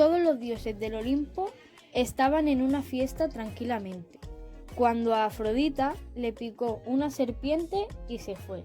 Todos los dioses del Olimpo estaban en una fiesta tranquilamente, cuando a Afrodita le picó una serpiente y se fue.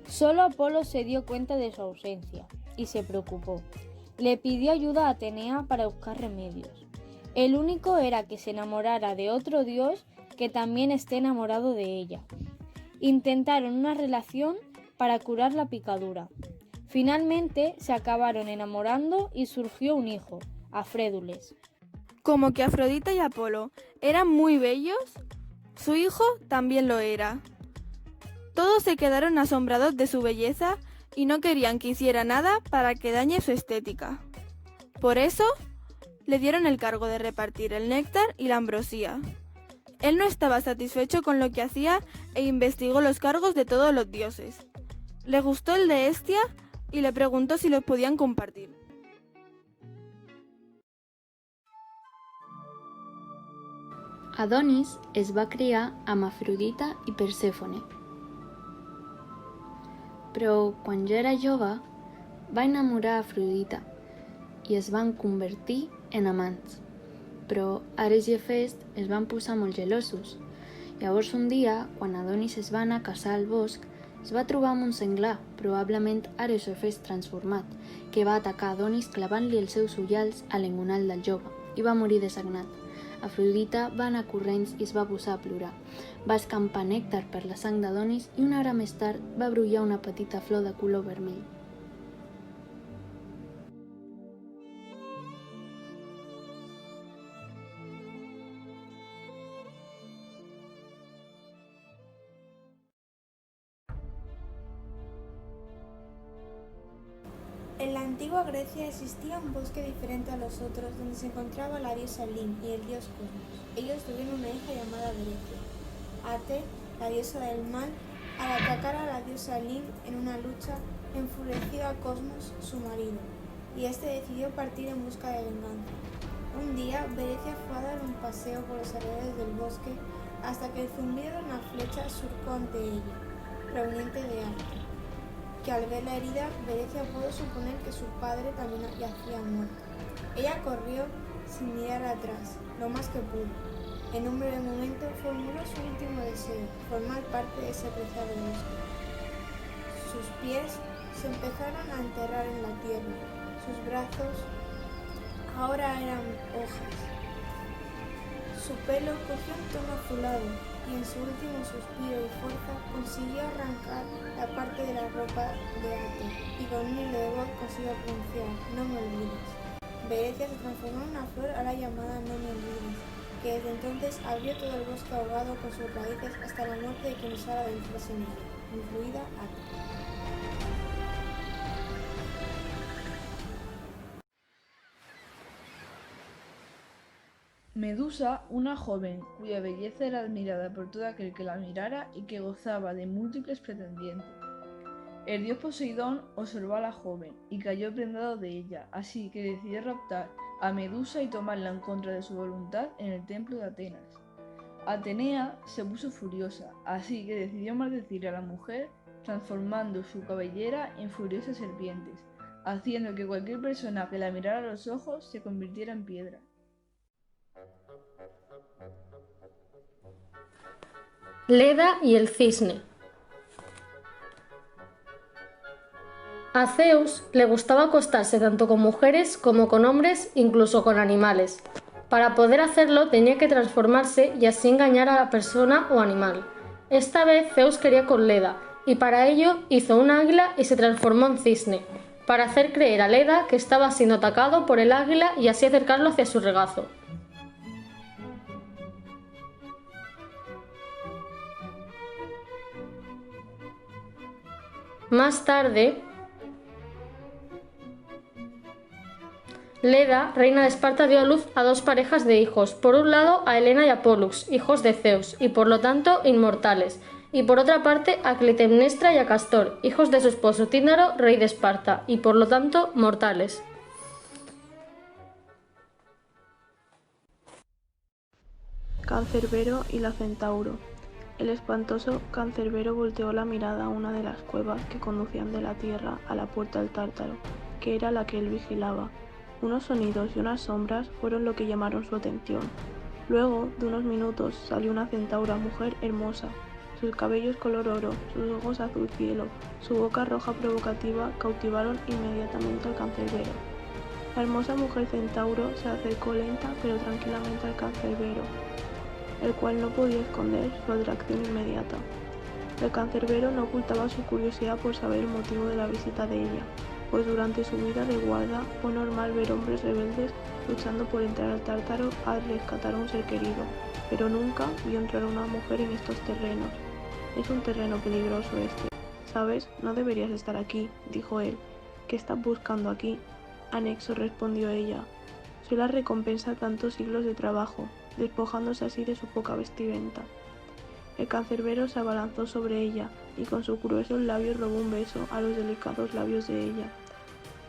Solo Apolo se dio cuenta de su ausencia y se preocupó. Le pidió ayuda a Atenea para buscar remedios. El único era que se enamorara de otro dios que también esté enamorado de ella. Intentaron una relación para curar la picadura. Finalmente se acabaron enamorando y surgió un hijo, Afrédules. Como que Afrodita y Apolo eran muy bellos, su hijo también lo era. Todos se quedaron asombrados de su belleza y no querían que hiciera nada para que dañe su estética. Por eso, le dieron el cargo de repartir el néctar y la ambrosía. Él no estaba satisfecho con lo que hacía e investigó los cargos de todos los dioses. Le gustó el de Hestia y le preguntó si los podían compartir. Adonis es va criar amb Afrodita i Persèfone. Però quan ja era jove, va enamorar Afrodita i es van convertir en amants. Però Ares i Hefest es van posar molt gelosos. Llavors un dia, quan Adonis es va anar a caçar al bosc, es va trobar amb un senglar, probablement Ares o Hefest transformat, que va atacar Adonis clavant-li els seus ullals a l'engonal del jove i va morir desagnat. Afrodita va anar corrents i es va posar a plorar. Va escampar nèctar per la sang d'Adonis i una hora més tard va brollar una petita flor de color vermell. En la antigua Grecia existía un bosque diferente a los otros donde se encontraba la diosa Lim y el dios Cosmos. Ellos tuvieron una hija llamada Berecia. Ate, la diosa del mal, al atacar a la diosa Lim en una lucha, enfureció a Cosmos, su marido, y este decidió partir en busca de venganza. Un día, Berecia fue a dar un paseo por los alrededores del bosque hasta que el zumbido de una flecha surcó ante ella, proveniente de Arte, que al ver la herida, Berecia pudo suponer que su padre también yacía muerto. Ella corrió sin mirar atrás, lo más que pudo. En un breve momento formuló su último deseo, formar parte de ese preciado bosque. Sus pies se empezaron a enterrar en la tierra, sus brazos ahora eran hojas. Su pelo cogió un tono azulado y en su último suspiro y fuerza consiguió arrancar la parte de la ropa de Ate y con un hilo de voz consiguió pronunciar «No me olvides». Berecia se transformó en una flor ahora llamada «No me olvides», que desde entonces abrió todo el bosque ahogado con sus raíces hasta la muerte de quien osara adentrarse en ella, incluida Ate. Medusa, una joven cuya belleza era admirada por todo aquel que la mirara y que gozaba de múltiples pretendientes. El dios Poseidón observó a la joven y cayó prendado de ella, así que decidió raptar a Medusa y tomarla en contra de su voluntad en el templo de Atenas. Atenea se puso furiosa, así que decidió maldecir a la mujer transformando su cabellera en furiosas serpientes, haciendo que cualquier persona que la mirara a los ojos se convirtiera en piedra. Leda y el cisne. A Zeus le gustaba acostarse tanto con mujeres como con hombres, incluso con animales. Para poder hacerlo tenía que transformarse y así engañar a la persona o animal. Esta vez Zeus quería con Leda y para ello hizo un águila y se transformó en cisne, para hacer creer a Leda que estaba siendo atacado por el águila y así acercarlo hacia su regazo. Más tarde, Leda, reina de Esparta, dio a luz a dos parejas de hijos, por un lado a Helena y a Pólux, hijos de Zeus, y por lo tanto inmortales, y por otra parte a Clitemnestra y a Castor, hijos de su esposo Tíndaro, rey de Esparta, y por lo tanto mortales. Cancerbero y la Centauro. El espantoso Cancerbero volteó la mirada a una de las cuevas que conducían de la tierra a la puerta del Tártaro, que era la que él vigilaba. Unos sonidos y unas sombras fueron lo que llamaron su atención. Luego, de unos minutos, salió una centaura mujer hermosa. Sus cabellos color oro, sus ojos azul cielo, su boca roja provocativa cautivaron inmediatamente al cancerbero. La hermosa mujer centauro se acercó lenta pero tranquilamente al cancerbero, el cual no podía esconder su atracción inmediata. El cancerbero no ocultaba su curiosidad por saber el motivo de la visita de ella, pues durante su vida de guarda fue normal ver hombres rebeldes luchando por entrar al Tártaro a rescatar a un ser querido, pero nunca vio entrar a una mujer en estos terrenos. Es un terreno peligroso este. ¿Sabes? No deberías estar aquí, dijo él. ¿Qué estás buscando aquí? Anexo, respondió ella. Soy la recompensa de tantos siglos de trabajo, despojándose así de su poca vestimenta. El cancerbero se abalanzó sobre ella y con sus gruesos labios robó un beso a los delicados labios de ella.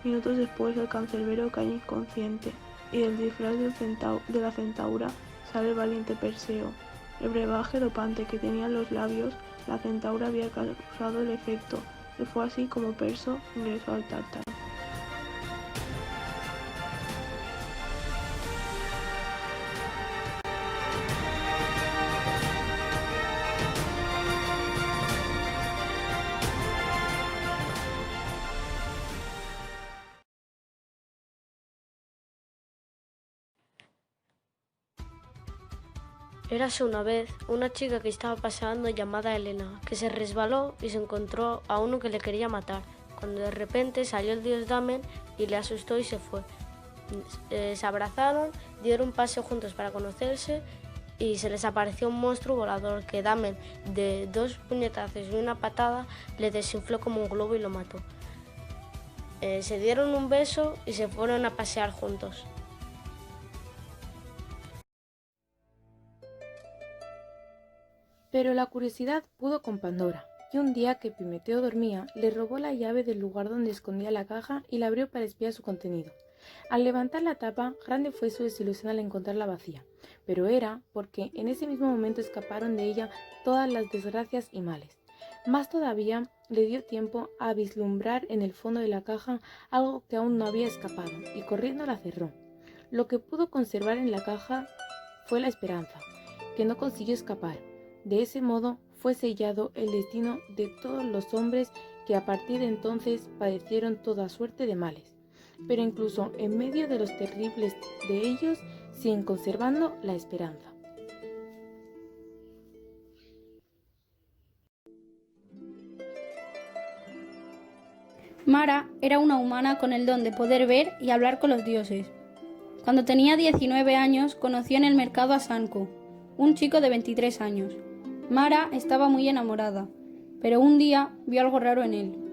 Minutos después el cancerbero cae inconsciente y del disfraz de la centaura sale el valiente Perseo. El brebaje dopante que tenía en los labios, la centaura había causado el efecto, y fue así como Perso ingresó al Tártaro. Érase una vez una chica que estaba paseando llamada Helena, que se resbaló y se encontró a uno que le quería matar, cuando de repente salió el dios Damen y le asustó y se fue. Se abrazaron, dieron un paseo juntos para conocerse y se les apareció un monstruo volador que Damen, de 2 puñetazos y una patada, le desinfló como un globo y lo mató. Se dieron un beso y se fueron a pasear juntos. Pero la curiosidad pudo con Pandora, y un día que Epimeteo dormía, le robó la llave del lugar donde escondía la caja y la abrió para espiar su contenido. Al levantar la tapa, grande fue su desilusión al encontrarla vacía, pero era porque en ese mismo momento escaparon de ella todas las desgracias y males. Más todavía le dio tiempo a vislumbrar en el fondo de la caja algo que aún no había escapado, y corriendo la cerró. Lo que pudo conservar en la caja fue la esperanza, que no consiguió escapar. De ese modo fue sellado el destino de todos los hombres que a partir de entonces padecieron toda suerte de males, pero incluso en medio de los terribles de ellos siguen conservando la esperanza. Mara era una humana con el don de poder ver y hablar con los dioses. Cuando tenía 19 años conoció en el mercado a Sanco, un chico de 23 años. Mara estaba muy enamorada, pero un día vio algo raro en él.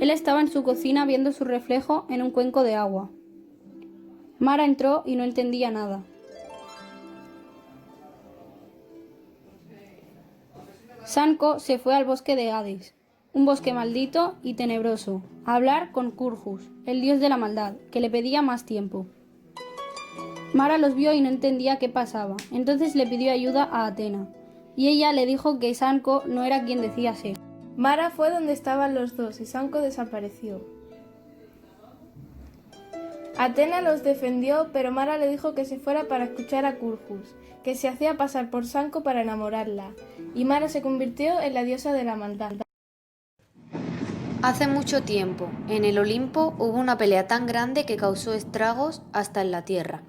Él estaba en su cocina viendo su reflejo en un cuenco de agua. Mara entró y no entendía nada. Sanco se fue al bosque de Hades, un bosque maldito y tenebroso, a hablar con Curjus, el dios de la maldad, que le pedía más tiempo. Mara los vio y no entendía qué pasaba, entonces le pidió ayuda a Atena, y ella le dijo que Sanco no era quien decía ser. Mara fue donde estaban los dos y Sanco desapareció. Atena los defendió, pero Mara le dijo que se fuera para escuchar a Curjus, que se hacía pasar por Sanco para enamorarla, y Mara se convirtió en la diosa de la maldad. Hace mucho tiempo, en el Olimpo hubo una pelea tan grande que causó estragos hasta en la tierra.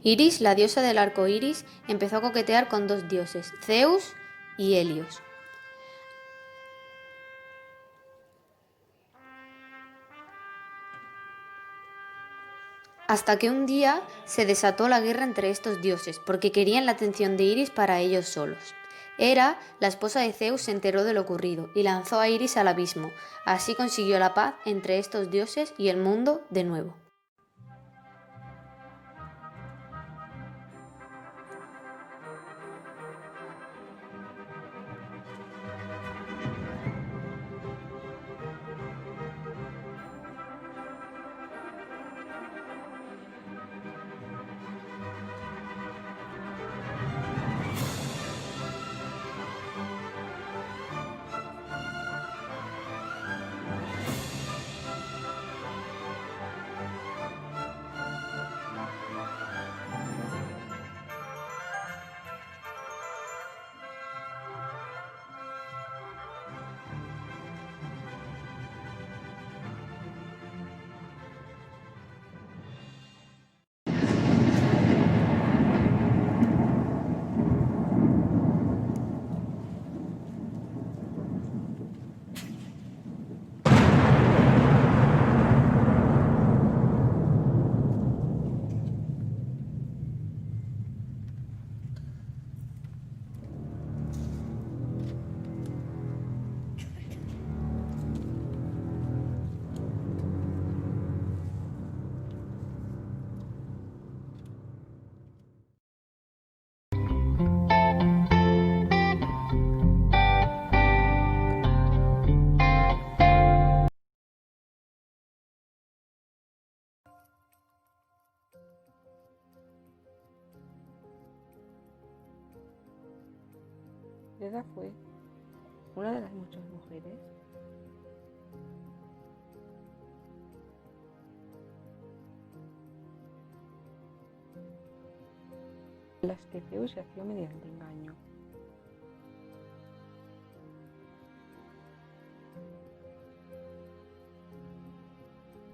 Iris, la diosa del arco iris, empezó a coquetear con 2 dioses, Zeus y Helios. Hasta que un día se desató la guerra entre estos dioses, porque querían la atención de Iris para ellos solos. Hera, la esposa de Zeus, se enteró de lo ocurrido y lanzó a Iris al abismo. Así consiguió la paz entre estos dioses y el mundo de nuevo. Leda fue una de las muchas mujeres las que Zeus se hacía mediante engaño.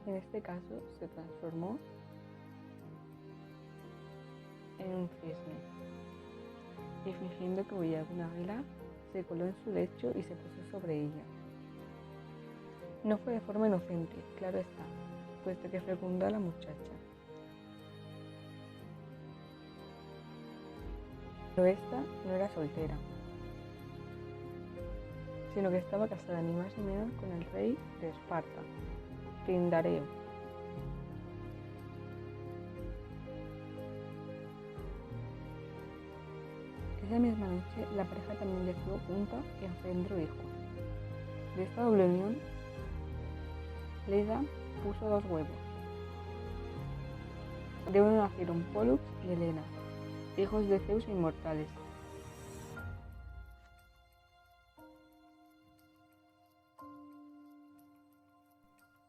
En este caso se transformó en un cisne y fingiendo que huía de una vela, se coló en su lecho y se posó sobre ella. No fue de forma inocente, claro está, puesto que fecundó a la muchacha. Pero esta no era soltera, sino que estaba casada ni más ni menos con el rey de Esparta, Tindareo. Esa misma noche la pareja también decidió junta y engendró hijos. De esta doble unión, Leda puso 2 huevos. De uno nacieron Pólux y Helena, hijos de Zeus inmortales.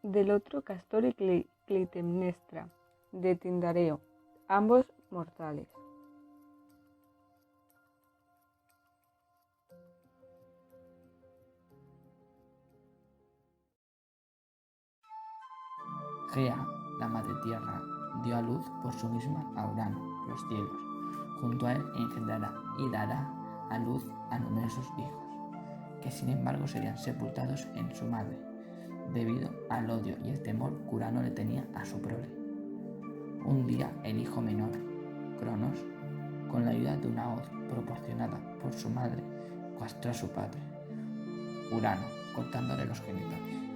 Del otro Castor y Clitemnestra, de Tindareo, ambos mortales. Gea, la madre tierra, dio a luz por sí misma a Urano, los cielos. Junto a él engendrará y dará a luz a numerosos hijos, que sin embargo serían sepultados en su madre, debido al odio y el temor que Urano le tenía a su prole. Un día el hijo menor, Cronos, con la ayuda de una hoz proporcionada por su madre, castró a su padre, Urano, cortándole los genitales.